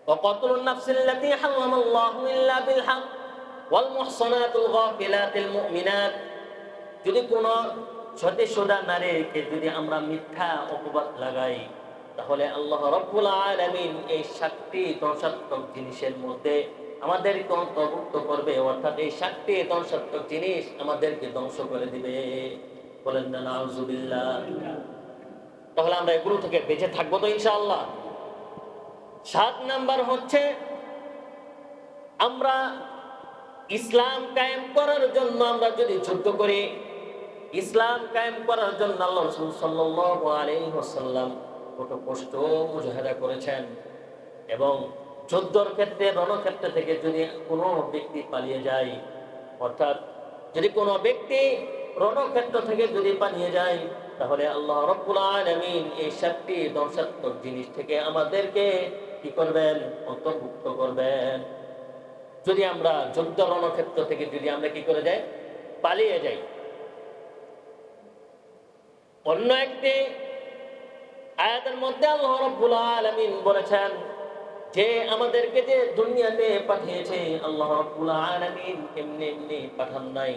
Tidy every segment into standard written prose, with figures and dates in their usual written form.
وقتل النفس التي حرم الله إلا بالحق والمحصنات الغافلات المؤمنات যদি কোনো সতীসুদা নারীকে যদি আমরা মিথ্যা অপবাদ লাগাই তাহলে আল্লাহ রাব্বুল আলামিন এই 7টি ধ্বংসাত্মক জিনিসের মধ্যে আমাদেরকে অন্তর্ভুক্ত করবে, অর্থাৎ এই 7টি ধ্বংসাত্মক জিনিস আমাদেরকে ধ্বংস করে দিবে। বলেন না নাউজুবিল্লাহ। তাহলে আমরা এগুলো থেকে বেঁচে থাকবো তো ইনশাআল্লাহ। 7 নাম্বার হচ্ছে আমরা ইসলাম কায়েম করার জন্য আমরা যদি যুদ্ধ করি, ইসলাম কায়েম করার জন্য আল্লাহ রাসূল সাল্লাল্লাহু আলাইহি ওয়াসাল্লাম কত কষ্ট মুজাহাদা করেছেন। এবং যুদ্ধের ক্ষেত্রে রণক্ষেত্র থেকে যদি কোনো ব্যক্তি পালিয়ে যায়, অর্থাৎ যদি কোনো ব্যক্তি রণক্ষেত্র থেকে যদি পালিয়ে যায় তাহলে আল্লাহ রাব্বুল আলামিন এই 7টি ধ্বংসাত্মক জিনিস থেকে আমাদেরকে কি করবেন? অন্তর্ভুক্ত করবেন। যদি আমরা যুদ্ধ রণক্ষেত্র থেকে যদি আমরা কি করে যাই? পালিয়ে যাই। অন্য একটি আয়াতের মধ্যে আল্লাহ রাব্বুল আলামিন বলেছেন যে আমাদেরকে যে দুনিয়াতে পাঠিয়েছে আল্লাহ রাব্বুল আলামিন এমনি এমনি পাঠান নাই।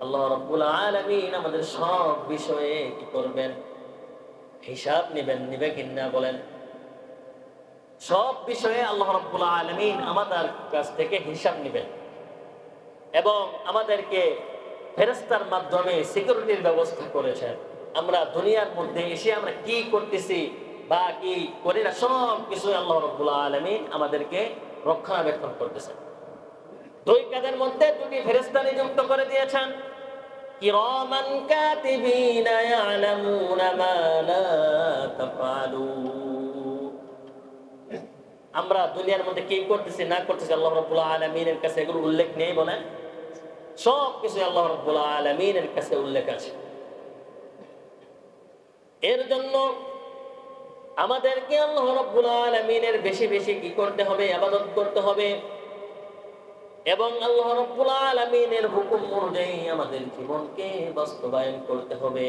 আল্লাহ রাব্বুল আলামিন আমাদের সব বিষয়ে কি করবেন? হিসাব নেবেন। নিবে কিনা বলেন? সব বিষয়ে আল্লাহ রাব্বুল আলামিন আমাদের কাছ থেকে হিসাব নেবেন এবং আমাদেরকে ফেরেশতার মাধ্যমে সিকিউরিটির ব্যবস্থা করেছেন। আমরা দুনিয়ার মধ্যে এসে আমরা কি করতেছি বা কি করি না সব কিছু আল্লাহ রাব্বুল আলামিন আমাদেরকে রক্ষণাবেক্ষণ করতেছেন। 2 কাজের মধ্যে 2টি ফেরেশতা নিযুক্ত করে দিয়েছেন। কিরামান কাতিবিনা ইয়ালামুনা মা লা তাফআলুন। আমরা দুনিয়ার মধ্যে কি করতেছি না করতেছি আল্লাহ রাব্বুল আলামিনের কাছে এগুলো উল্লেখ নেই বলেন? সব কিছু আল্লাহ রাব্বুল আলামিনের কাছে উল্লেখ আছে। এর জন্য আমাদেরকে আল্লাহ রাব্বুল আলামিনের বেশি বেশি কি করতে হবে? ইবাদত করতে হবে এবং আল্লাহ রাব্বুল আলামিনের হুকুম অনুযায়ী আমাদের জীবনকে বাস্তবায়ন করতে হবে।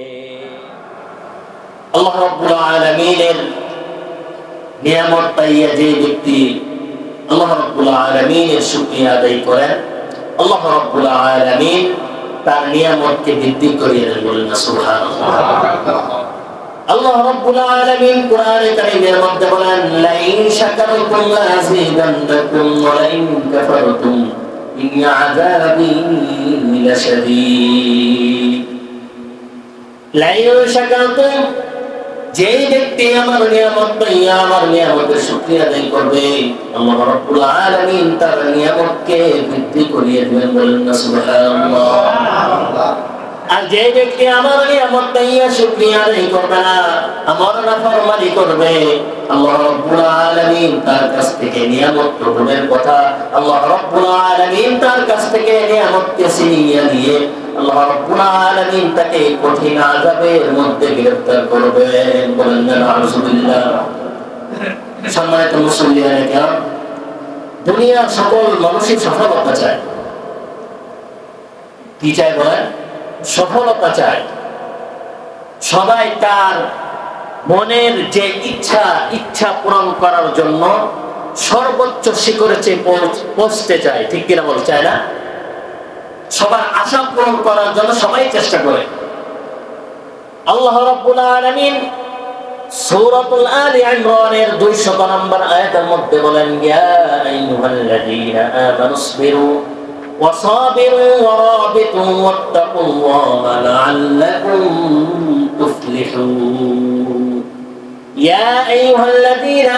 আল্লাহ রাব্বুল আলামিনের নিয়ামত পাইয়া যে ব্যক্তি আল্লাহ রাব্বুল আলামিনের শুকরিয়া আদায় করেন, আল্লাহ রাব্বুল আলামিন তার নিয়ামতকে বৃদ্ধি করিয়ে দেন। বলেন না সুবহানাল্লাহ। আল্লাহ রাব্বুল আলামিন কোরআনে কারীমের মধ্যে বলেন লাইন শাকারতুম লাযিদান্নাকুম ওয়া লাইন কাফারতুম ইন্না আযাবি লাশাদীদ। লাইন শাকারতুম, যে ব্যক্তি আমার নিয়ামত পাইয়া আমার নিয়ামতের শুকরিয়া আদায় করবে আল্লাহ রাব্বুল আলামিন তার নিয়ামতকে বৃদ্ধি করিয়ে দিবেন। বলেন না সুবহানাল্লাহ। আর যে ব্যক্তি আমার নিয়ামত পাইয়া শুকরিয়া আদায় করবে না, আমার নাফরমানি করবে, আল্লাহ রাব্বুল আলামিন তার কাছ থেকে নিয়ামত গ্রহণের কথা আল্লাহ রাব্বুল আলামিন তার কাছ থেকে নিয়ামতকে ছিনিয়ে নিয়ে আল্লাহ রাব্বুল আলামিন তাকে কঠিন আযাবের মধ্যে গ্রেফতার করবেন। বলেন না নাউজুবিল্লাহ। সম্মানিত মুসলিয়ানে কেরাম, দুনিয়ার সকল মানুষই সফলতা চায়। কি চায় বলেন? সফলতা চায়। সবাই তার মনের যে ইচ্ছা পূরণ করার জন্য সর্বোচ্চ শিখরে পৌঁছতে চায়। ঠিক কিনা বল? চায় না? সবার আশা পূরণ করার জন্য সবাই চেষ্টা করে। আল্লাহ রাব্বুল আলামিন সূরাতুল আলি ইমরানের 200 নম্বর আয়াতের মধ্যে বলেন ইয়া আইয়ুহাল্লাযীনা আমানুসবিরু وصابروا ورابطوا واتقوا الله لعلكم تفلحون يا أيها الذين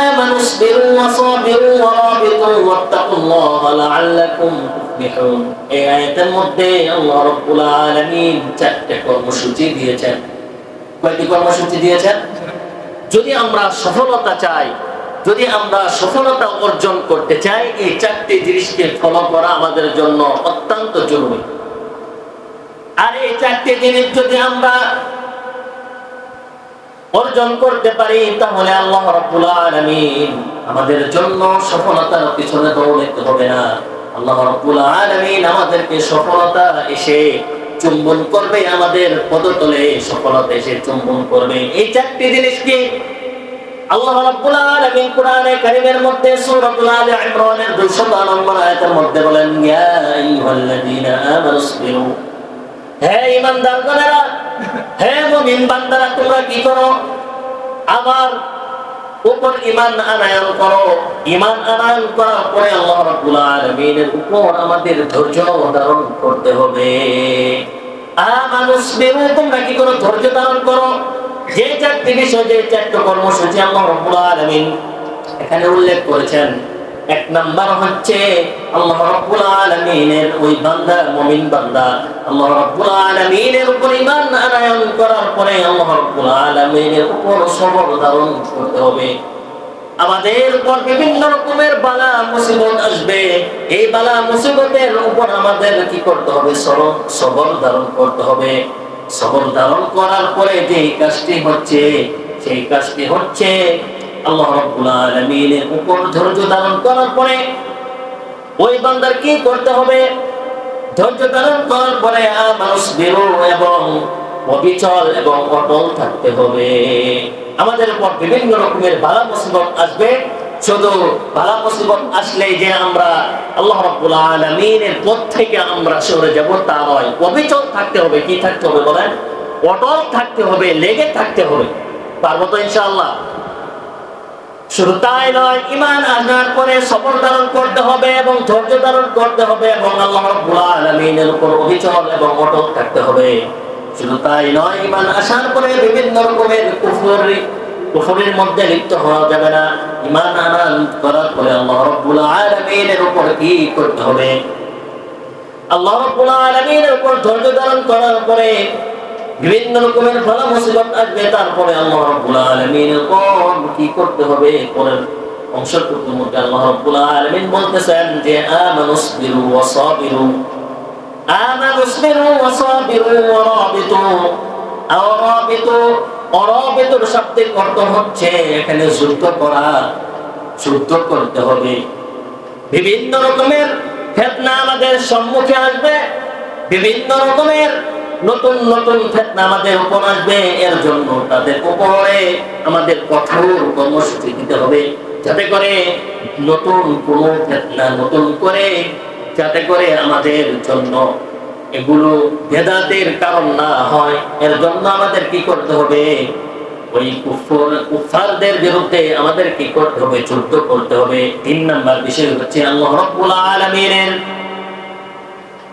آمنوا اصبروا وصابروا ورابطوا واتقوا الله لعلكم تفلحون। এই আয়াতের মধ্যে আল্লাহ রাব্বুল আলামিন 4টি কর্মসূচি দিয়েছেন। কয়টি কর্মসূচি দিয়েছেন? যদি আমরা সফলতা চাই, যদি আমরা সফলতা অর্জন করতে চাই, এই 4টি জিনিসকে ফলো করা আমাদের জন্য অত্যন্ত জরুরি। আর এই 4টি জিনিস যদি আমরা অর্জন করতে পারি তাহলে আল্লাহ রাব্বুল আলামিন আমাদের জন্য সফলতার পিছনে দৌড়াতে হবে না। আল্লাহ রাব্বুল আলামিন আমাদেরকে সফলতা এসে চুম্বন করবে, আমাদের পদতলে সফলতা এসে চুম্বন করবে। এই চারটি জিনিস কি আল্লাহ রাব্বুল আলামিন কোরআনে কারীমের মধ্যে সূরাতুল আলে ইমরানের 200 নম্বর আয়াতের মধ্যে বলেন, ইয়া আইয়ুহাল্লাযীনা আমানুসবিরু, হে ঈমানদারগণেরা, হে মুমিন বান্দারা, তোমরা কি করো? আমার উপর ঈমান আনয়ন করো। ঈমান আনয়ন করার পরে আল্লাহ রাব্বুল আলামিনের উপর আমাদের ধৈর্য ধারণ করতে হবে। আমানুসবিরু, তোমরা কি করো? ধৈর্য ধারণ করো। যে চারটি বিষয়, যে চারটি কর্মসূচি আল্লাহ রাব্বুল আলামিন এখানে উল্লেখ করেছেন, এক নাম্বার হচ্ছে আল্লাহ রাব্বুল আলামিনের ওই বান্দা, মুমিন বান্দা আল্লাহ রাব্বুল আলামিনের উপর ঈমান আনয়ন করার পরে আল্লাহ রাব্বুল আলামিনের উপর সবর ধারণ করতে হবে। আমাদের উপর বিভিন্ন রকমের বালা মুসিবত আসবে, এই বালা মুসিবতের উপর আমাদের কি করতে হবে? সবর ধারণ করতে হবে। সবর ধারণ করার পরে যে কাজটি হচ্ছে, সেই কাজটি হচ্ছে আল্লাহ রাব্বুল আলামিনের উপর ধৈর্য ধারণ করার পরে ওই বান্দার কি করতে হবে? ধৈর্য ধারণ করার পরে আমানুসবিরু, এবং অবিচল এবং অটল থাকতে হবে। আমাদের উপর বিভিন্ন রকমের বালা মুসিবত আসবে, শুধু বালা মুসিবত আসলেই যে আমরা আল্লাহ রাব্বুল আলামিনের পথ থেকে আমরা সরে যাব তা নয়। অবিচল থাকতে হবে। কি থাকতে হবে বলেন? অটল থাকতে হবে, লেগে থাকতে হবে। পারবো তো ইনশাআল্লাহ? শুধু তাই নয়, ঈমান আনার পরে সবর ধারণ করতে হবে এবং ধৈর্য ধারণ করতে হবে এবং আল্লাহ রাব্বুল আলামিনের উপর অবিচল এবং অটল থাকতে হবে। শুধু তাই নয়, ঈমান আসার পরে বিভিন্ন রকমের কুফরের মধ্যে লিপ্ত হওয়া যাবে না। ঈমান আনার করার পরে আল্লাহ রাব্বুল আলামিনের উপর কি করতে হবে? আল্লাহ রাব্বুল আলামিনের উপর ধৈর্য ধারণ করার পরে বিভিন্ন রকমের বালা মুসিবত আসবে, তারপরে আল্লাহ রাব্বুল আলামিনের উপর কি করতে হবে? পরের অংশটুকুর মধ্যে আল্লাহ রাব্বুল আলামিন বলতেছেন যে আমানুসবিরু ওয়া সাবিরু, আমানুসবিরু ওয়া সাবিরু ওয়া রাবিতু। রাবিতু, রাবিতুর শাব্দিক অর্থ হচ্ছে এখানে যুদ্ধ করা, যুদ্ধ করতে হবে। বিভিন্ন রকমের ফিতনা আমাদের সম্মুখে আসবে, বিভিন্ন রকমের নতুন নতুন ফিতনা আমাদের উপর আসবে। এর জন্য তাদের উপরে আমাদের কঠোর কর্মসূচি দিতে হবে, যাতে করে নতুন কোন ফিতনা নতুন করে যাতে করে আমাদের জন্য এগুলো ভেদাতের কারণ না হয়। এর জন্য আমাদের কি করতে হবে? ওই কুফারদের বিরুদ্ধে আমাদের কি করতে হবে? যুদ্ধ করতে হবে। 3 নাম্বার বিষয় হচ্ছে আল্লাহ রাব্বুল আলামিনের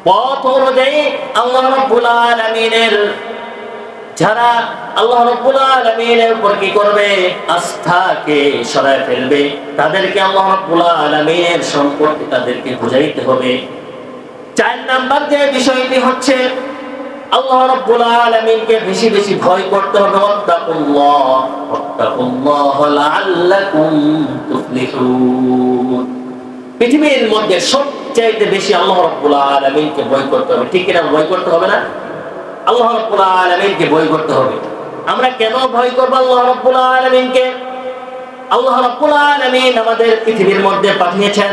পথ অনুযায়ী আল্লাহ রাব্বুল আলামিনের যারা আল্লাহ রাব্বুল আলামিনের উপর কি করবে? আস্থাকে সরায় ফেলবে, তাদেরকে আল্লাহ রাব্বুল আলামিনের সম্পর্কে তাদেরকে বুঝাইতে হবে। 4 নাম্বার যে বিষয়টি হচ্ছে আল্লাহ রাব্বুল আলামিনকে বেশি বেশি ভয় করতে হবে। ওয়াত্তাকুল্লাহ লাআল্লাকুম তুফলিহুন। পৃথিবীর মধ্যে সবচাইতে বেশি আল্লাহ রাব্বুল আলামিনকে ভয় করতে হবে। ঠিক কিনা? ভয় করতে হবে না? আল্লাহ রাব্বুল আলামিনকে ভয় করতে হবে। আমরা কেন ভয় করব আল্লাহ রাব্বুল আলামিনকে? আল্লাহ রাব্বুল আলামিন আমাদের পৃথিবীর মধ্যে পাঠিয়েছেন।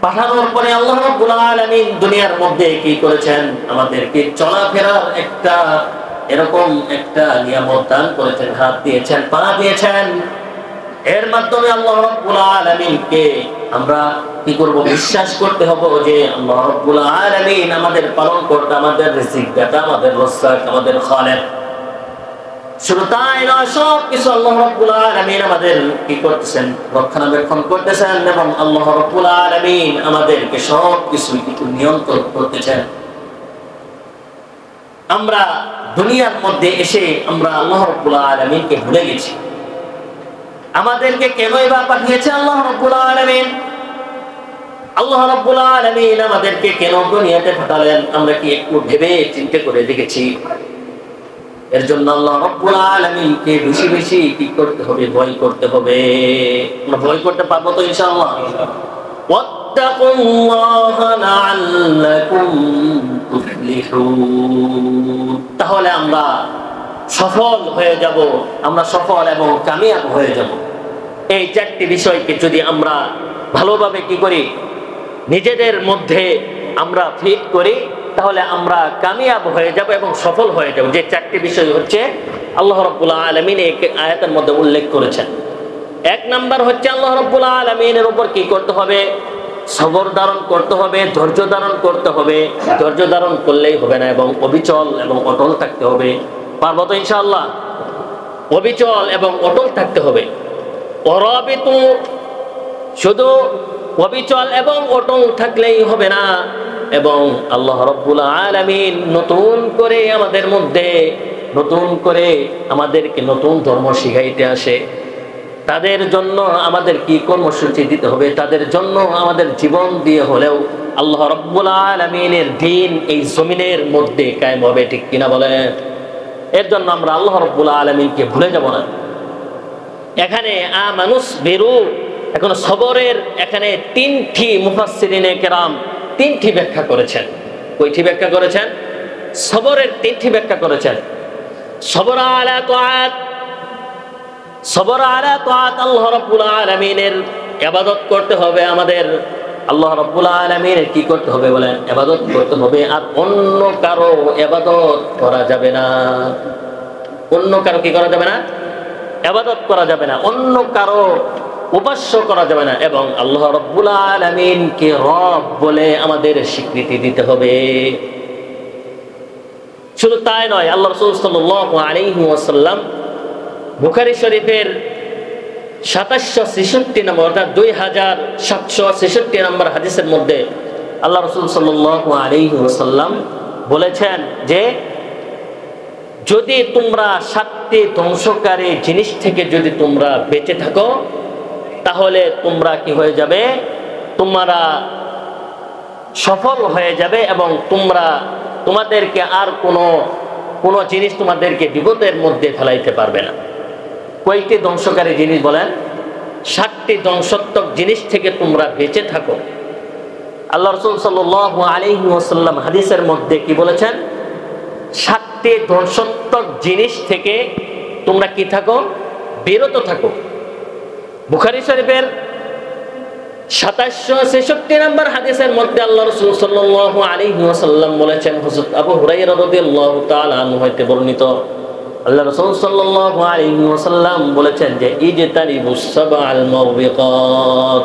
পাঠানোর পরে আল্লাহ রাব্বুল আলামিন দুনিয়ার মধ্যে কি করেছেন? আমাদেরকে চলাফেরার একটা এরকম একটা নিয়ামত দান করেছেন, হাত দিয়েছেন, পা দিয়েছেন। এর মাধ্যমে আল্লাহ রাব্বুল আলামিনকে আমরা কি করব? বিশ্বাস করতে হবে যে আল্লাহ রাব্বুল আলামিন আমাদের পালন করতে, আমাদের রিজিক দাতা, আমাদের রাজ্জাক, আমাদের খালেক। শুধু তাই নয়, সব কিছু আল্লাহ রাব্বুল আলামিন আমাদের কি করতেছেন? রক্ষণাবেক্ষণ করতেছেন এবং আল্লাহ রাব্বুল আলামিন আমাদেরকে সব কিছু একটু নিয়ন্ত্রণ করতেছেন। আমরা দুনিয়ার মধ্যে এসে আমরা আল্লাহ রাব্বুল আলামিনকে ভুলে গেছি। আমাদেরকে কেনই বা পাঠিয়েছে আল্লাহ রাব্বুল আলামিন? আল্লাহ রাব্বুল আলামিন আমাদেরকে কেন দুনিয়াতে পাঠালেন? আমরা কি একটু ভেবে চিন্তা করে দেখেছি? এর জন্য আল্লাহ রাব্বুল আলামিনকে বেশি বেশি কি করতে হবে? ভয় করতে হবে। আমরা ভয় করতে পারবো তো ইনশাআল্লাহ? ওয়াত্তাকুল্লাহ লাআল্লাকুম তুফলিহুন। তাহলে আমরা সফল হয়ে যাব, আমরা সফল এবং কামিয়াব হয়ে যাব। এই 4টি বিষয়কে যদি আমরা ভালোভাবে কি করি? নিজেদের মধ্যে আমরা ফিট করি, তাহলে আমরা কামিয়াব হয়ে যাব এবং সফল হয়ে যাব। যে চারটি বিষয় হচ্ছে আল্লাহ রাব্বুল আলামিন এই আয়াতের মধ্যে উল্লেখ করেছেন। এক নাম্বার হচ্ছে আল্লাহ রাব্বুল আলামিনের উপর কি করতে হবে? সবর ধারণ করতে হবে, ধৈর্য ধারণ করতে হবে। ধৈর্য ধারণ করলেই হবে না, এবং অবিচল এবং অটল থাকতে হবে। পারবো তো ইনশাআল্লাহ? অবিচল এবং অটল থাকতে হবে। অরাবিতু, শুধু অবিচল এবং অটল থাকলেই হবে না, এবং আল্লাহ রাব্বুল আলামিন নতুন করে আমাদের মধ্যে নতুন করে আমাদেরকে নতুন ধর্ম শিখাইতে আসে। তাদের জন্য আমাদের কি কর্মসূচি দিতে হবে, তাদের জন্য আমাদের জীবন দিয়ে হলেও আল্লাহ রাব্বুল আলামিনের দ্বীন এই জমিনের মধ্যে কায়েম হবে, ঠিক কিনা বলেন? এর জন্য আমরা আল্লাহ রাব্বুল আলামিনকে ভুলে যাব না। এখানে আমানুস বিরু, এখন সবরের এখানে তিনটি মুফাসসিরিনে কেরাম তিনটি ব্যাখ্যা করেছেন। কয়টি ব্যাখ্যা করেছেন? সবরের তিনটি ব্যাখ্যা করেছেন। সবর আলা তাআত, সবর আলা তাআত, আল্লাহ রাব্বুল আলামিনের ইবাদত করতে হবে আমাদের। আল্লাহ রাব্বুল আলামিনের কি করতে হবে বলেন? ইবাদত করতে হবে। আর অন্য কারো ইবাদত করা যাবে না। অন্য কারো কি করা যাবে না? ইবাদত করা যাবে না। অন্য কারো উপাস্য করা যাবে না। এবং আল্লাহ রাব্বুল আলামিনকে রব বলে আমাদের স্বীকৃতি দিতে হবে। শুধু তাই নয়, আল্লাহ রাসূল সাল্লাল্লাহু আলাইহি ওয়াসাল্লাম বুখারী শরীফের 2766 নম্বর, অর্থাৎ 2766 নম্বর হাদিসের মধ্যে আল্লাহ রাসূল সাল্লাল্লাহু আলাইহি ওয়াসাল্লাম বলেছেন যে যদি তোমরা 7টি ধ্বংসকারী জিনিস থেকে যদি তোমরা বেঁচে থাকো, তাহলে তোমরা কি হয়ে যাবে? তোমরা সফল হয়ে যাবে, এবং তোমাদেরকে আর কোনো জিনিস তোমাদেরকে বিপদের মধ্যে ফেলাইতে পারবে না। কয়েকটি ধ্বংসকারী জিনিস বলেন? 7টি ধ্বংসাত্মক জিনিস থেকে তোমরা বেঁচে থাকো। আল্লাহ রাসূল সাল্লাল্লাহু আলাইহি ওয়াসাল্লাম হাদিসের মধ্যে কি বলেছেন? 7টি ধ্বংসাত্মক জিনিস থেকে তোমরা কি থাকো? বিরত থাকো। বুখারী শরীফের 2766 নম্বর হাদিসের মধ্যে আল্লাহ রাসূল সাল্লাল্লাহু আলাইহি ওয়াসাল্লাম বলেছেন, হযরত আবু হুরায়রা রাদিয়াল্লাহু তাআলা আনহু হতে বর্ণিত, আল্লাহ রাসূল সাল্লাল্লাহু আলাইহি ওয়াসাল্লাম বলেছেন যে ইজতানিবুস সাবআল মাওবিকাত,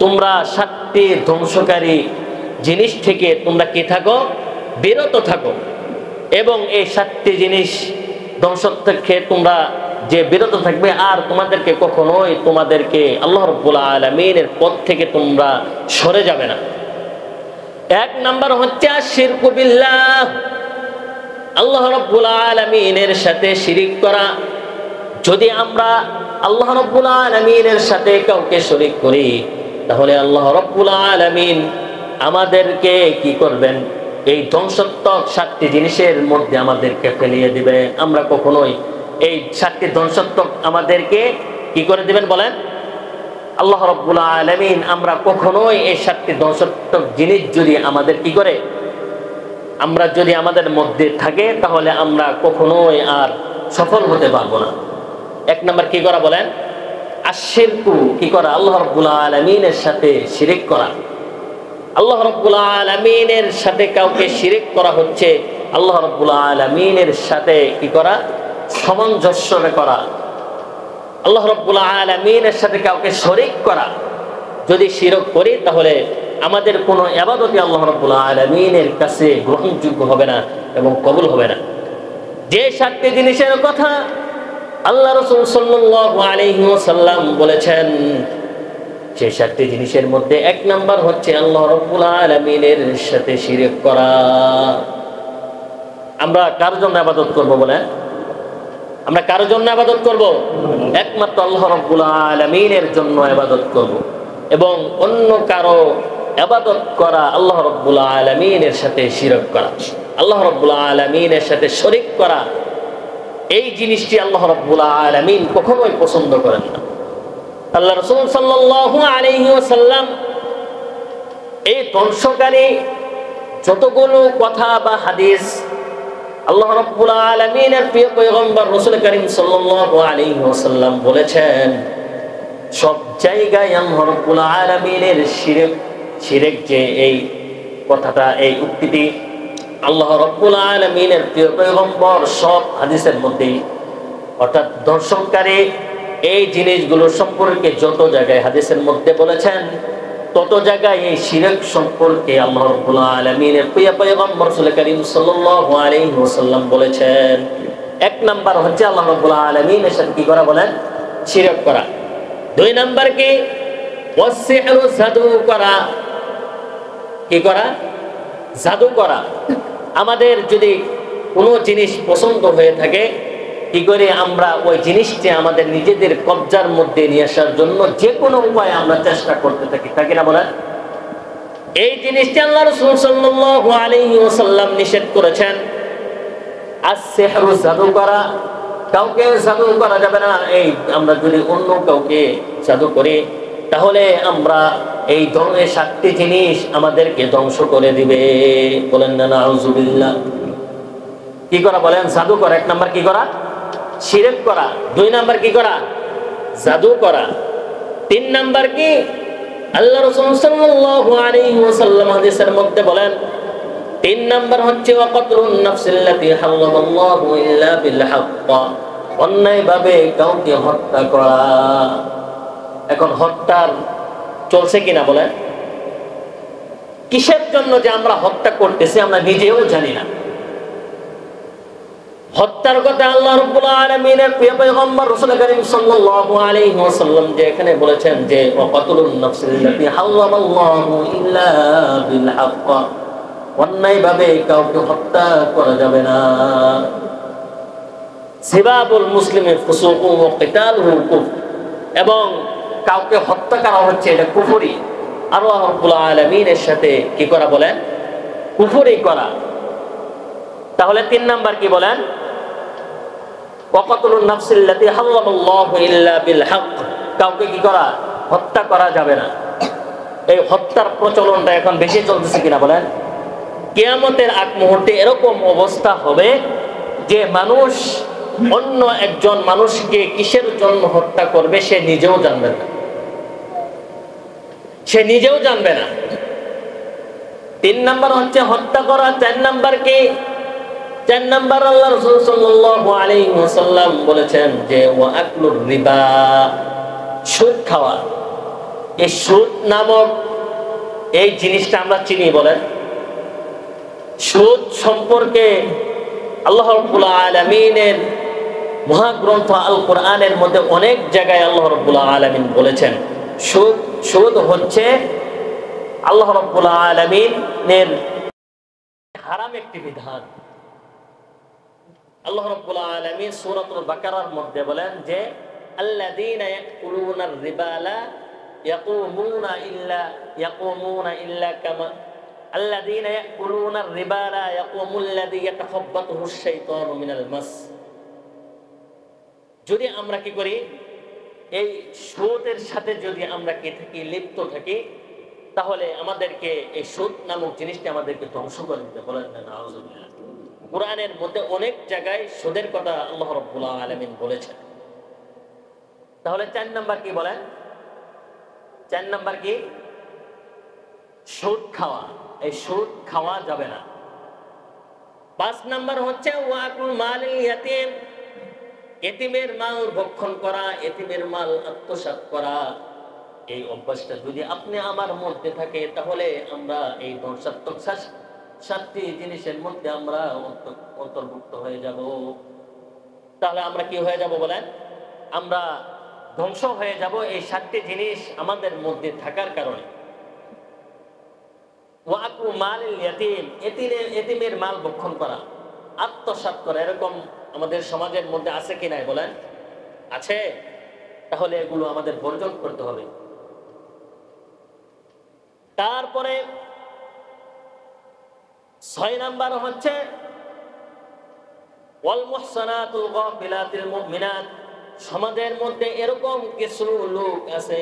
তোমরা 7টি ধ্বংসকারী জিনিস থেকে তোমরা কি থাকো? বিরত থাকো। এবং এই 7টি জিনিস ধ্বংস থেকে তোমরা যে বিরত থাকবে, আর তোমাদেরকে কখনোই আল্লাহ রাব্বুল আলামিনের পথ থেকে তোমরা সরে যাবে না। এক নাম্বার হচ্ছে আশিরকু বিল্লাহ, আল্লাহ রাব্বুল আলামিনের সাথে শিরিক করা। যদি আমরা আল্লাহ রাব্বুল আলামিনের সাথে কাউকে শরীক করি, তাহলে আল্লাহ রাব্বুল আলামিন আমাদেরকে কি করবেন? এই ধ্বংসাত্মক 7টি জিনিসের মধ্যে আমাদেরকে ফেলিয়ে দিবে। আমরা কখনোই এই 7টি ধ্বংসাত্মক আমাদেরকে কি করে দিবেন বলেন? আল্লাহ রাব্বুল আলামিন আমরা কখনোই এই 7টি ধ্বংসাত্মক জিনিস যদি আমাদের কি করে, আমরা যদি আমাদের মধ্যে থাকে, তাহলে আমরা কখনোই আর সফল হতে পারবো না। এক নাম্বার কি করা বলেন? আশিরকু, কি করা? আল্লাহ রাব্বুল আলামিনের সাথে শিরিক করা। আল্লাহ রাব্বুল আলামিনের সাথে কাউকে শিরিক করা হচ্ছে আল্লাহ রাব্বুল আলামিনের সাথে কি করা? সামঞ্জস্য করা। আল্লাহ রাব্বুল আলামিনের সাথে কাউকে শরীক করা। যদি শিরক করি, তাহলে আমাদের কোনো ইবাদতই আল্লাহ রাব্বুল আলামিনের কাছে গ্রহণযোগ্য হবে না এবং কবুল হবে না। যে 7টি জিনিসের কথা আল্লাহ রাসূল সাল্লাল্লাহু আলাইহি ওয়াসাল্লাম বলেছেন, সেই 7টি জিনিসের মধ্যে এক নাম্বার হচ্ছে আল্লাহ রাব্বুল আলামিনের সাথে শিরক করা। আমরা কার জন্য ইবাদত করব বলে? আমরা কার জন্য ইবাদত করব? একমাত্র আল্লাহ রাব্বুল আলামিনের জন্য ইবাদত করব। এবং অন্য কারো ইবাদত করা আল্লাহ রাব্বুল আলামিনের সাথে শিরক করা, আল্লাহ রাব্বুল আলামিনের সাথে শরীক করা, এই জিনিসটি আল্লাহ রাব্বুল আলামিন কখনোই পছন্দ করেন না। আল্লাহ রাসূল সাল্লাল্লাহু আলাইহি ওয়াসাল্লাম এই ধ্বংসকারী যতগুলো কথা বা হাদিস আল্লাহ রাব্বুল আলামিনের প্রিয় পয়গম্বর রাসূল করিম সাল্লাল্লাহু আলাইহি ওয়াসাল্লাম বলেছেন, সব জায়গায় আল্লাহ রাব্বুল আলামিনের শিরক যে এই কথাটা, এই উক্তিটি আল্লাহ রাব্বুল আলামিনের প্রিয় পয়গম্বর সব হাদিসের মধ্যেই, অর্থাৎ দর্শনকারী এই জিনিসগুলো সম্পর্কে যত জায়গায় হাদিসের মধ্যে বলেছেন, তত জায়গায় এই শিরক সম্পর্কে আল্লাহ রাব্বুল আলামিনের প্রিয় পয়গম্বর রাসূল করিম সাল্লাল্লাহু আলাইহি ওয়াসাল্লাম বলেছেন। এক নাম্বার হচ্ছে আল্লাহ রাব্বুল আলামিনের সাথে কি করা বলেন? শিরক করা। দুই নাম্বার কি? ওয়াসসিহরু, জাদু করা। কি করা? জাদু করা। আমাদের যদি কোনো জিনিস পছন্দ হয়ে থাকে, কি করে আমরা ওই জিনিসটি আমাদের নিজেদের কবজার মধ্যে নিয়ে আসার জন্য যে কোনো উপায়ে আমরা চেষ্টা করতে থাকি, তাকে না বলেন? এই জিনিসটি আল্লাহ রাসূল সাল্লাল্লাহু আলাইহি ওয়াসাল্লাম নিষেধ করেছেন। আসসিহরু, জাদু করা। কাউকে জাদু করা যাবে না। এই আমরা যদি অন্য কাউকে জাদু করি, তাহলে আমরা এই ধরনের 7টি জিনিস আমাদেরকে ধ্বংস করে দিবে। বলেন না নাউযুবিল্লাহ। কি করা বলেন? জাদু করা। এক নাম্বার কি করা? শিরক করা। দুই নাম্বার কি করা? জাদু করা। তিন নাম্বার কি? আল্লাহ রাসূল সাল্লাল্লাহু আলাইহি ওয়াসাল্লাম হাদিসের মধ্যে বলেন, তিন নাম্বার হচ্ছে ওয়াকাতলুন নাফসিল্লাতী হারামাল্লাহু ইল্লা বিল হক, অন্যায়ভাবে কাউকে হত্যা করা। এখন হত্যার চলছে কিনা বলেন? কিসের জন্য যে আমরা হত্যা করতেছি আমরা নিজেও জানি না। হত্যার কথা আল্লাহ রাব্বুল আলামিনের প্রিয় পয়গম্বর রাসূল করিম সাল্লাল্লাহু আলাইহি ওয়াসাল্লাম যে এখানে বলেছেন যে ওয়াকাতলুন নাফসিল্লাতী হারামাল্লাহু ইল্লা বিল হক, অন্যায়ভাবে কাউকে হত্যা করা যাবে না। সিবাবুল মুসলিমি ফুসুকুন ওয়া কিতালুহু কুফর, এবং কাউকে হত্যা করা হচ্ছে এটা কুফরি। আল্লাহ রাব্বুল আলামিনের সাথে কি করা বলেন? কুফরি করা। তাহলে তিন নাম্বার কি বলেন? ওয়াকাতুলুন নাফসিল্লাতী হারামাল্লাহু ইল্লা বিল হক, কাউকে কি করা? হত্যা করা যাবে না। এই হত্যার প্রচলনটা এখন বেশি চলতেছে কিনা বলেন? কিয়ামতের আগ মুহূর্তে এরকম অবস্থা হবে যে মানুষ অন্য একজন মানুষকে কিসের জন্য হত্যা করবে সে নিজেও জানবে না। সে নিজেও জানবে না। তিন নাম্বার হচ্ছে হত্যা করা। চার নাম্বার কি? চার নাম্বার আল্লাহ রাসূল সাল্লাল্লাহু আলাইহি ওয়াসাল্লাম বলেছেন যে ওয়া আকলুর রিবা, সুদ খাওয়া। এই সুদ নামক এই জিনিসটা আমরা চিনি বলেন? সুদ সম্পর্কে আল্লাহ রাব্বুল আলামিনের মহাগ্রন্থ আল কোরআনের মধ্যে অনেক জায়গায় আল্লাহ রাব্বুল আলামিন বলেছেন সুদ হচ্ছে আল্লাহ রাব্বুল আলামিনের হারাম একটি বিধান। আল্লাহ রাব্বুল আলামিন সূরাতুল বাকারার মধ্যে বলেন যে আল্লাযীনা ইয়াকুলুনার রিবা লা ইয়াকুমুনা ইল্লা কামা আল্লাযীনা ইয়াকুলুনার রিবা লা ইয়াকুমুল্লাযী ইয়াতাখাব্বাতুহুশ শাইতানু মিনাল মাস। যদি আমরা কি করি? এই সুদের সাথে যদি আমরা কি থাকি, লিপ্ত থাকি, তাহলে আমাদেরকে এই সুদ নামক জিনিসটা আমাদেরকে ধ্বংস করে দিতে। বলেন না নাউযুবিল্লাহ। কোরআনের মধ্যে অনেক জায়গায় সুদের কথা আল্লাহ রাব্বুল আলামিন বলেছেন। তাহলে চার নাম্বার কি বলেন? চার নাম্বার কি? সুদ খাওয়া। এই সুদ খাওয়া যাবে না। পাঁচ নাম্বার হচ্ছে ওয়াকুল মালিল ইয়াতীম, এতিমের মাল ভক্ষণ করা, এতিমের মাল আত্মসাৎ করা। এই অভ্যাসটা যদি আপনি আমার মধ্যে থাকে, তাহলে আমরা এই ধ্বংসাত্মক 7টি জিনিসের মধ্যে আমরা অন্তর্ভুক্ত হয়ে যাব। তাহলে আমরা কি হয়ে যাব বলেন? আমরা ধ্বংস হয়ে যাব এই 7টি জিনিস আমাদের মধ্যে থাকার কারণে। ওয়াকু মালিল ইয়াতীম, এতিমের মাল ভক্ষণ করা, আত্মসাৎ করা, এরকম আমাদের সমাজের মধ্যে আছে কি নাই বলেন? আছে। তাহলে এগুলো আমাদের বর্জন করতে হবে। তারপরে 6 নাম্বার হচ্ছে ওয়াল মুহসানাতুল গাফিলাতিল মুমিনাত। সমাজের মধ্যে এরকম কিছু লোক আছে,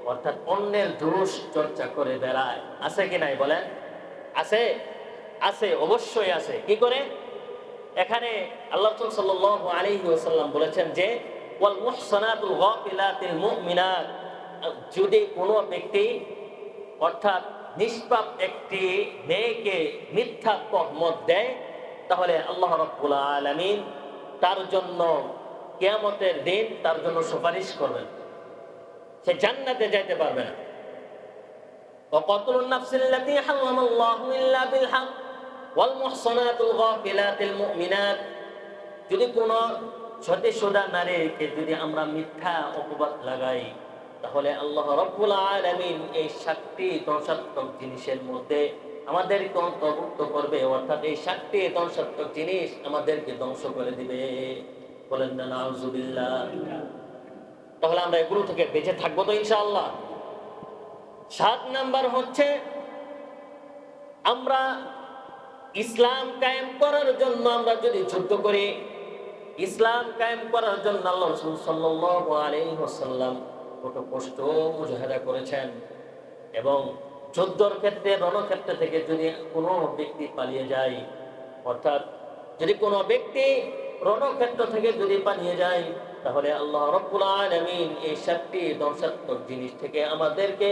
অর্থাৎ অন্যের দোষ চর্চা করে বেড়ায়। আছে কি নাই বলেন? আছে। আছে, অবশ্যই আছে। কি করে? এখানে আল্লাহ রাসূল সাল্লাল্লাহু আলাইহি ওয়াসাল্লাম বলেছেন যে ওয়াল মুহসানাতুল গাফিলাতিল মুমিনাত। যদি কোনো ব্যক্তি অর্থাৎ নিষ্পাপ একটি মেয়েকে মিথ্যা তহমত দেয়, তাহলে আল্লাহ রাব্বুল আলামিন তার জন্য কিয়ামতের দিন তার জন্য সুপারিশ করবেন, সে জান্নাতে যাইতে পারবে না। ওয়াকাতুলুন নাফসিল্লাতী হারামাল্লাহু ইল্লা বিল হক ওয়াল মুহসানাতুল গাফিলাতুল মুমিনাত। যদি কোনো সতীসুদা নারীকে যদি আমরা মিথ্যা অপবাদ লাগাই, তাহলে আল্লাহ রাব্বুল আলামিন এই 7টি ধ্বংসাত্মক জিনিসের মধ্যে আমাদেরকে অন্তর্ভুক্ত করবে, অর্থাৎ এই 7টি ধ্বংসাত্মক জিনিস আমাদেরকে ধ্বংস করে দিবে। বলেন না নাউযুবিল্লাহ। তাহলে আমরা এগুলো থেকে বেঁচে থাকবো তো ইনশাআল্লাহ। 7 নাম্বার হচ্ছে, আমরা ইসলাম কায়েম করার জন্য আমরা যদি যুদ্ধ করি, ইসলাম কায়েম করার জন্য আল্লাহ রাসূল সাল্লাল্লাহু আলাইহি ওয়াসাল্লাম কত কষ্ট মুজাহাদা করেছেন। এবং যুদ্ধের ক্ষেত্রে, রণক্ষেত্র থেকে যদি কোনো ব্যক্তি পালিয়ে যায়, অর্থাৎ যদি কোনো ব্যক্তি রণক্ষেত্র থেকে যদি পালিয়ে যায়, তাহলে আল্লাহ রাব্বুল আলামিন এই 7টি ধ্বংসাত্মক জিনিস থেকে আমাদেরকে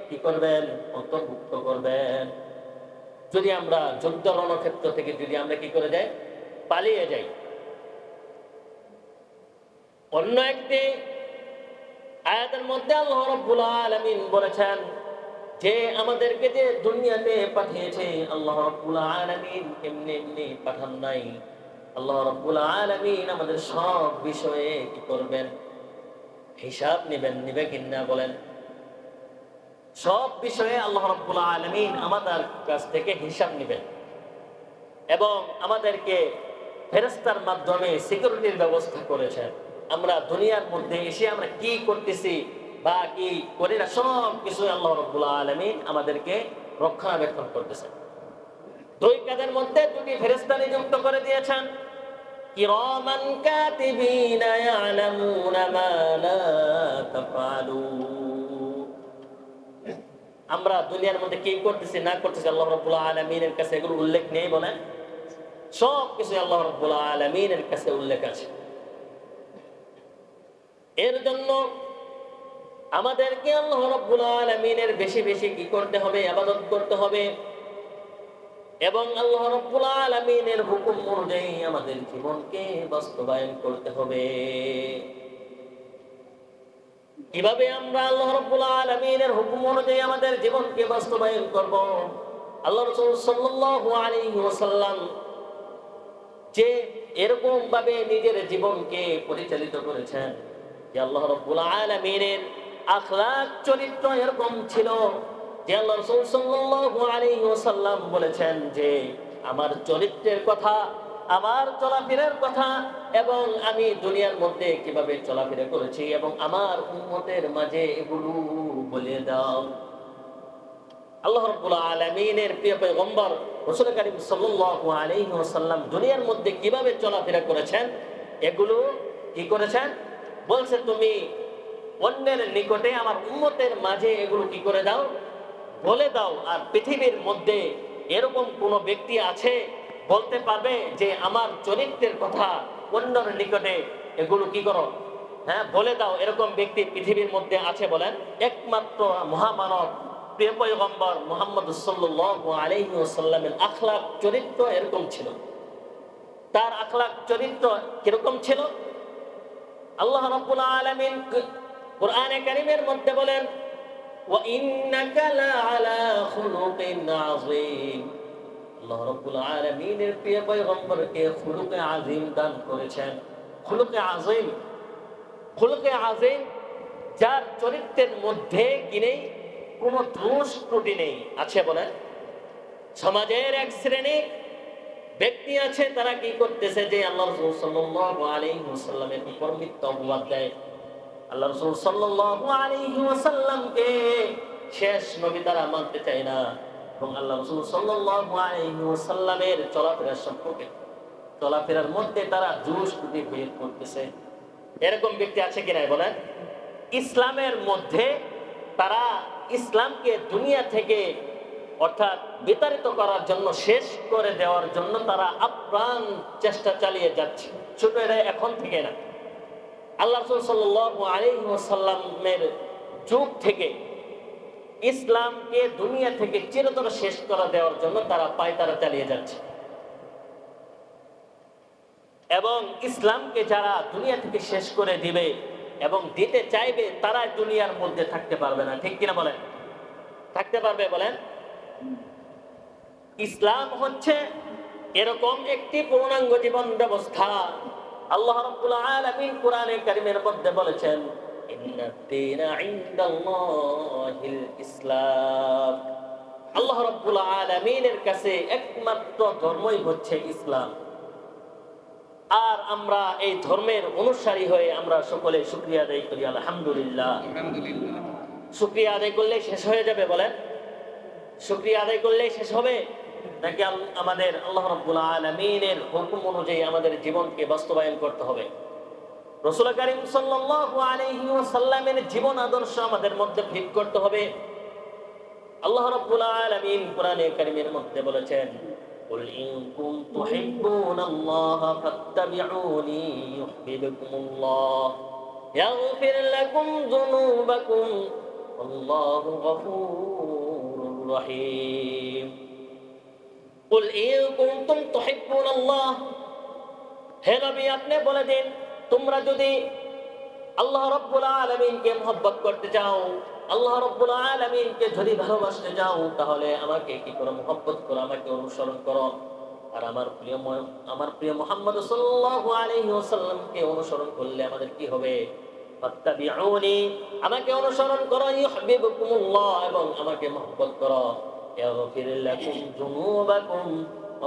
কি করবেন? অন্তর্ভুক্ত করবেন। যদি আমরা যুদ্ধ রণক্ষেত্র থেকে যদি আমরা কি করে যাই? পালিয়ে যাই। অন্য একটি আয়াতের মধ্যে আল্লাহ রাব্বুল আলামিন বলেছেন যে আমাদেরকে যে দুনিয়াতে পাঠিয়েছে, আল্লাহ রাব্বুল আলামিন এমনি এমনি পাঠান নাই। আল্লাহ রাব্বুল আলামিন আমাদের সব বিষয়ে কি করবেন? হিসাব নেবেন। নিবে কিনা বলেন? সব বিষয়ে আল্লাহ রাব্বুল আলামিন আমাদের কাছ থেকে হিসাব নেবেন এবং আমাদেরকে ফেরেশতার মাধ্যমে সিকিউরিটির ব্যবস্থা করেছেন। আমরা দুনিয়ার মধ্যে এসে আমরা কি করতেছি বা কি করি না, সব কিছু আল্লাহ রাব্বুল আলামিন আমাদেরকে রক্ষণাবেক্ষণ করতেছেন। 2 কাঁধের মধ্যে 2টি ফেরেশতা নিযুক্ত করে দিয়েছেন। কিরামান কাতিবিনা ইয়ালামুনা মা লা তাফআলুন। আমরা দুনিয়ার মধ্যে কি করতেছি না করতেছি আল্লাহ রাব্বুল আলামিনের কাছে এগুলো উল্লেখ নেই বলেন? সব কিছু আল্লাহ রাব্বুল আলামিনের কাছে উল্লেখ আছে। এর জন্য আমাদেরকে আল্লাহ রাব্বুল আলামিনের বেশি বেশি কি করতে হবে? ইবাদত করতে হবে এবং আল্লাহ রাব্বুল আলামিনের হুকুম অনুযায়ী আমাদের জীবনকে বাস্তবায়ন করতে হবে। কিভাবে আমরা আল্লাহ রাব্বুল আলামিনের হুকুম অনুযায়ী আমাদের জীবনকে বাস্তবায়ন করব? আল্লাহ রাসূল সাল্লাল্লাহু আলাইহি ওয়াসাল্লাম যে এরকম ভাবে নিজের জীবনকে পরিচালিত করেছেন যে আল্লাহ রাব্বুল আলামিনের আখলাক চরিত্র এরকম ছিল যে আল্লাহ রাসূল সাল্লাল্লাহু আলাইহি ওয়াসাল্লাম বলেছেন যে আমার চরিত্রের কথা, আমার চলাফেরার কথা এবং আমি দুনিয়ার মধ্যে কিভাবে চলাফেরা করেছি এবং আমার উম্মতের মাঝে এগুলো বলে দাও। আল্লাহ রাব্বুল আলামিনের প্রিয় পয়গম্বর রাসূল করিম সাল্লাল্লাহু আলাইহি ওয়াসাল্লাম দুনিয়ার মধ্যে কিভাবে চলাফেরা করেছেন এগুলো কি করেছেন? বলছে তুমি অন্যের নিকটে আমার উম্মতের মাঝে এগুলো কি করে দাও? বলে দাও। আর পৃথিবীর মধ্যে এরকম কোন ব্যক্তি আছে বলতে পারবে যে আমার চরিত্রের কথা অন্যের নিকটে এগুলো কি করো? হ্যাঁ, বলে দাও। এরকম ব্যক্তি পৃথিবীর মধ্যে আছে বলেন? একমাত্র মহামানব প্রিয় পয়গম্বর মুহাম্মদ সাল্লাল্লাহু আলাইহি ওয়াসাল্লামের আখলাক চরিত্র এরকম ছিল। তার আখলাক চরিত্র কিরকম ছিল? আল্লাহ রাব্বুল আলামিন কোরআনে কারীমের মধ্যে বলেন ওয়া ইন্নাকা লাআলা খুলুকিন আযীম। আল্লাহ রাব্বুল আলামিনের প্রিয় পয়গম্বরকে খুলুকে আযীম দান করেছেন। খুলুকে আযীম, খুলুকে আযীম যার চরিত্রের মধ্যে কি নেই? কোনো দোষ ত্রুটি নেই। আছে বলেন? সমাজের এক শ্রেণী ব্যক্তি আছে তারা কি করতেছে যে আল্লাহ রাসূল সাল্লাল্লাহু আলাইহি ওয়াসাল্লামের উপর মিথ্যা অপবাদ দেয়। আল্লাহ রাসূল সাল্লাল্লাহু আলাইহি ওয়াসাল্লামকে শেষ নবী তারা মানতে চায় না এবং আল্লাহ রাসূল সাল্লাল্লাহু আলাইহি ওয়াসাল্লামের চলাফেরার সম্পর্কে চলাফেরার মধ্যে তারা দোষ ত্রুটি বের করতেছে। এরকম ব্যক্তি আছে কিনা বলেন? ইসলামের মধ্যে তারা ইসলামকে দুনিয়া থেকে অর্থাৎ বিতাড়িত করার জন্য, শেষ করে দেওয়ার জন্য তারা আপ্রাণ চেষ্টা চালিয়ে যাচ্ছে। ছোট এটা এখন থেকে না, আল্লাহ রাসূল সাল্লাল্লাহু আলাইহি ওয়াসাল্লামের যুগ থেকে ইসলামকে দুনিয়া থেকে চিরতরে শেষ করে দেওয়ার জন্য তারা পায়তারা চালিয়ে যাচ্ছে। এবং ইসলামকে যারা দুনিয়া থেকে শেষ করে দিবে এবং দিতে চাইবে তারা দুনিয়ার মধ্যে থাকতে পারবে না। ঠিক কিনা বলেন? থাকতে পারবে বলেন? ইসলাম হচ্ছে এরকম একটি পূর্ণাঙ্গ জীবন ব্যবস্থা। আল্লাহ রাব্বুল আলামিন কোরআনে কারীমের মধ্যে বলেছেন, ইন্নাদ-দীনা ইনদাল্লাহিল ইসলাম। আল্লাহ রাব্বুল আলামিনের কাছে একমাত্র ধর্মই হচ্ছে ইসলাম। আর আমরা এই ধর্মের অনুসারী হয়ে আমরা সকলে শুকরিয়া আদায় করি। আলহামদুলিল্লাহ। আলহামদুলিল্লাহ। শুকরিয়া আদায় করলে শেষ হয়ে যাবে বলেন? শুকরিয়া আদায় করলে শেষ হবে নাকি আমাদের আল্লাহ রাব্বুল আলামিনের হুকুম অনুযায়ী আমাদের জীবনকে বাস্তবায়ন করতে হবে? রাসূল কারীম সাল্লাল্লাহু আলাইহি ওয়াসাল্লামের জীবন আদর্শ আমাদের মধ্যে ফিট করতে হবে। আল্লাহ রাব্বুল আলামিন কোরআনে কারীমের মধ্যে বলেছেন, কুল ইন কুনতুম তুহিব্বুনাল্লাহা ফাত্তাবিউনি ইউহিব্বুকুমুল্লাহ ইয়াগফির লাকুম যুনুবাকুম আল্লাহু গফুরুর রহিম। কুল ইন কুনতুম তুহিব্বুনাল্লাহ, হে নবী আপনি বলে দিন, তোমরা যদি আল্লাহ রাব্বুল আলামিনকে মহব্বত করতে চাও, আল্লাহ রাব্বুল আলামিনকে যদি ভালোবাসতে চাও, তাহলে আমাকে কি করো? মহব্বত করো, আমাকে অনুসরণ করো। আর আমার প্রিয় মুহাম্মদ সাল্লাল্লাহু আলাইহি ওয়াসাল্লামকে অনুসরণ করলে আমাদের কি হবে? ফাত্তাবিউনি, আমাকে অনুসরণ করো, ইউহিব্বুকুমুল্লাহ, এবং আমাকে মহব্বত করো, ইয়াগফির লাকুম যুনুবাকুম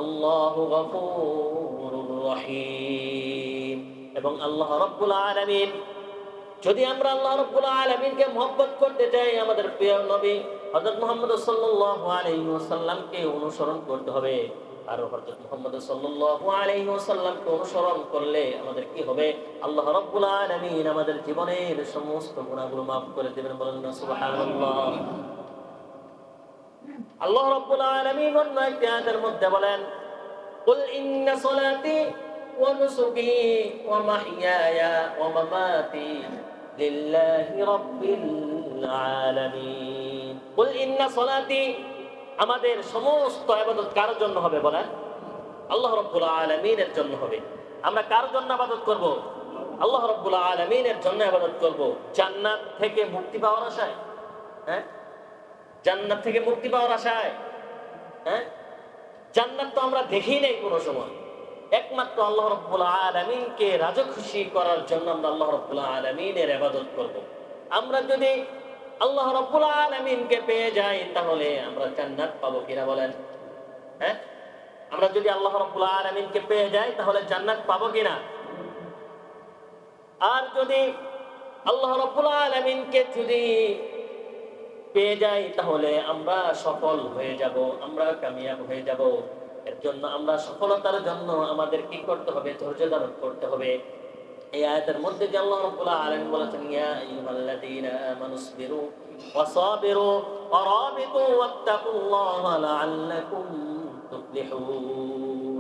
আল্লাহু গফুরুর রহিম। এবং আল্লাহ রাব্বুল আলামিন, যদি আমরা আল্লাহ রাব্বুল আলামিনকে মহব্বত করতে চাই, আমাদের প্রিয় নবী হযরত মুহাম্মদ সাল্লাল্লাহু আলাইহি ওয়াসাল্লামকে অনুসরণ করতে হবে। আর হযরত মুহাম্মদ সাল্লাল্লাহু আলাইহি ওয়াসাল্লামকে অনুসরণ করলে আমাদের কি হবে? আল্লাহ রাব্বুল আলামিন আমাদের জীবনের সমস্ত গুনাহগুলো মাফ করে দেবেন। বলেন না সুবহানাল্লাহ। আল্লাহ রাব্বুল আলামিন অন্য একটি আয়াতের মধ্যে বলেন, কুল ইন্না সলাতি ওয়া নুসুকি ওয়া মাহইয়ায়া ওয়া মামাতি লিল্লাহি রাব্বিল আলামিন। কুল ইন্না সলাতি, আমাদের সমস্ত ইবাদত কার জন্য হবে বলেন? আল্লাহ রাব্বুল আলামিনের জন্য হবে। আমরা কার জন্য ইবাদত করব? আল্লাহ রাব্বুল আলামিনের জন্য ইবাদত করব। জান্নাত থেকে মুক্তি পাওয়ার আশায়, হ্যাঁ, জান্নাত থেকে মুক্তি পাওয়ার আশায়, হ্যাঁ, জান্নাত তো আমরা দেখি নাই কোনো সময়। একমাত্র আল্লাহ রাব্বুল আলামিনকে রাজি খুশি করার জন্য আমরা আল্লাহ রাব্বুল আলামিনের ইবাদত করব। আমরা যদি আল্লাহ রাব্বুল আলামিনকে পেয়ে যাই, তাহলে আমরা জান্নাত পাবো কিনা বলেন? হ্যাঁ, আমরা যদি আল্লাহ রাব্বুল আলামিনকে পেয়ে যাই, তাহলে জান্নাত পাবো কিনা? আর যদি আল্লাহ রাব্বুল আলামিনকে যদি পেয়ে যাই, তাহলে আমরা সফল হয়ে যাব, আমরা কামিয়াব হয়ে যাব। এর জন্য আমরা সফলতার জন্য আমাদের কি করতে হবে? ধৈর্য ধারণ করতে হবে। এই আয়াতের মধ্যে যে আল্লাহ রাব্বুল আলামিন বলেছেন, ইয়া আইয়ুহাল্লাযীনা আমানুসবিরু ওয়া সাবিরু ওয়া রাবিতু ওয়াত্তাকুল্লাহা লাআল্লাকুম তুফলিহুন।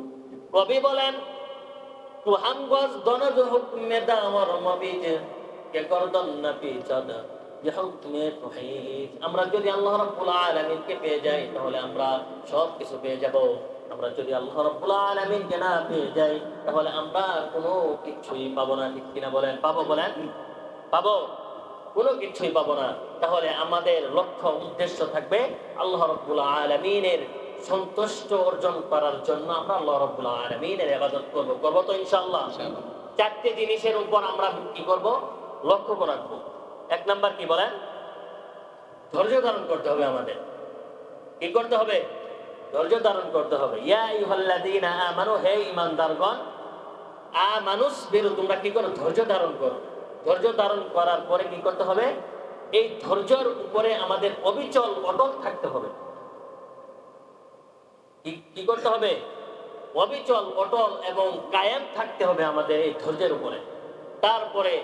কবি বলেন, তুহান গজ দনজ হুকমে দাওয়ার মবিজ কে গর্দন না পিছাদ যে হুকমে তুহিজ। আমরা যদি আল্লাহ রাব্বুল আলামিনকে পেয়ে যাই, তাহলে আমরা সব কিছু পেয়ে যাব। আমরা যদি আল্লাহ রাব্বুল আলামিনকে না পেয়ে যাই, তাহলে আমরা কোনো কিছুই পাবো না। ঠিক কিনা বলেন? পাবো বলেন? পাবো? কোনো কিছুই পাবো না। তাহলে আমাদের লক্ষ্য উদ্দেশ্য থাকবে আল্লাহ রাব্বুল আলামিনের সন্তুষ্ট অর্জন করার জন্য আমরা আল্লাহ রাব্বুল আলামিনের ইবাদত করব। করব তো ইনশাআল্লাহ? চারটি জিনিসের উপর আমরা কি করব? লক্ষ্য রাখবো। এক নাম্বার কি বলেন? ধৈর্য ধারণ করতে হবে। আমাদের কি করতে হবে? ধৈর্য ধারণ করতে হবে। ইয়া আইয়ুহাল্লাযীনা আমানু, হে ঈমানদারগণ, আমানুসবিরু, তোমরা কি করো? ধৈর্য ধারণ করো। ধৈর্য ধারণ করার পরে কি করতে হবে? এই ধৈর্যের উপরে আমাদের অবিচল অটল থাকতে হবে। কি করতে হবে? অবিচল অটল এবং কায়েম থাকতে হবে আমাদের এই ধৈর্যের উপরে। তারপরে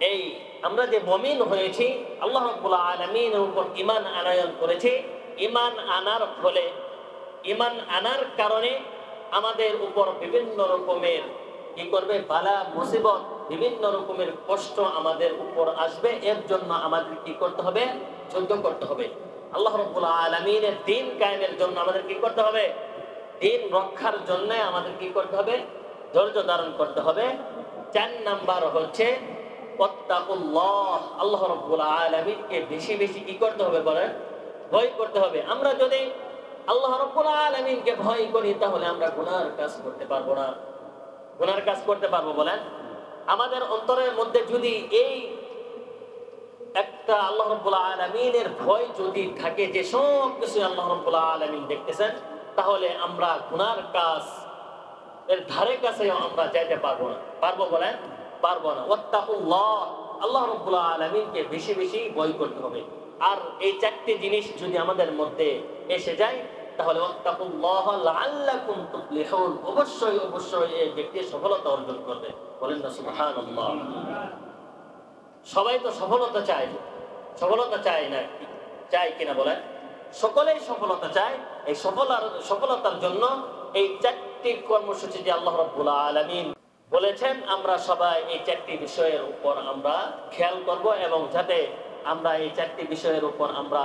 এই আমরা যে মুমিন হয়েছি, আল্লাহ রাব্বুল আলামিনের উপর ঈমান আনয়ন করেছি, ঈমান আনার ফলে, ঈমান আনার কারণে আমাদের উপর বিভিন্ন রকমের কি করবে? বালা মুসিবত, বিভিন্ন রকমের কষ্ট আমাদের উপর আসবে। এর জন্য আমাদের কি করতে হবে? যুদ্ধ করতে হবে। আল্লাহ রাব্বুল আলামিনের দ্বীন কায়েমের জন্য আমাদের কি করতে হবে? দ্বীন রক্ষার জন্য আমাদের কি করতে হবে? ধৈর্য ধারণ করতে হবে। 4 নাম্বার হচ্ছে ওয়াত্তাকুল্লাহ, আল্লাহ রাব্বুল আলামিনকে বেশি বেশি কি করতে হবে বলেন? ভয় করতে হবে। আমরা যদি আল্লাহ রাব্বুল আলামিনকে ভয় করি তাহলে আমরা গুনার কাজ করতে পারবো না। গুনার কাজ করতে পারবো বলেন? আমাদের অন্তরের মধ্যে যদি এই একটা আল্লাহ রাব্বুল আলামিনের ভয় যদি থাকে যে সব কিছু আল্লাহ রাব্বুল আলামিন দেখতেছেন, তাহলে আমরা গুনার কাজ এর ধারে কাছেও আমরা যাইতে পারবো না। পারবো বলেন? পারবো না। ওয়াত্তাকুল্লাহ, আল্লাহ রাব্বুল আলামিনকে বেশি বেশি ভয় করতে হবে। আর এই 4টি জিনিস যদি আমাদের মধ্যে এসে যায় তাহলে ওয়াত্তাকুল্লাহ লাআল্লাকুম তুফলিহুন, অবশ্যই অবশ্যই এই ব্যক্তি সফলতা অর্জন করবে। বলেন না সুবহানাল্লাহ। সবাই তো সফলতা চায়, সফলতা চায় না, চায় কিনা বলেন? সকলেই সফলতা চায়। এই সফলতার জন্য এই 4টি কর্মসূচি যে আল্লাহ রাব্বুল আলামিন বলেছেন, আমরা সবাই এই 4টি বিষয়ের উপর আমরা খেয়াল করব এবং যাতে আমরা এই 4টি বিষয়ের উপর আমরা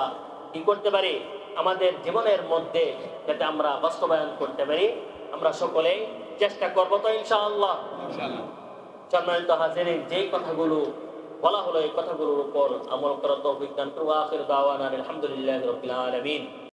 কি করতে পারি, আমাদের জীবনের মধ্যে যাতে আমরা বাস্তবায়ন করতে পারি, আমরা সকলেই চেষ্টা করব। তো ইনশাআল্লাহ সম্মানিত হাজিরিন, যে কথাগুলো বলা হলো এই কথাগুলোর উপর আমল করার তৌফিক দান করুন। আখির দাওয়ানা আলহামদুলিল্লাহি রাব্বিল আলামিন।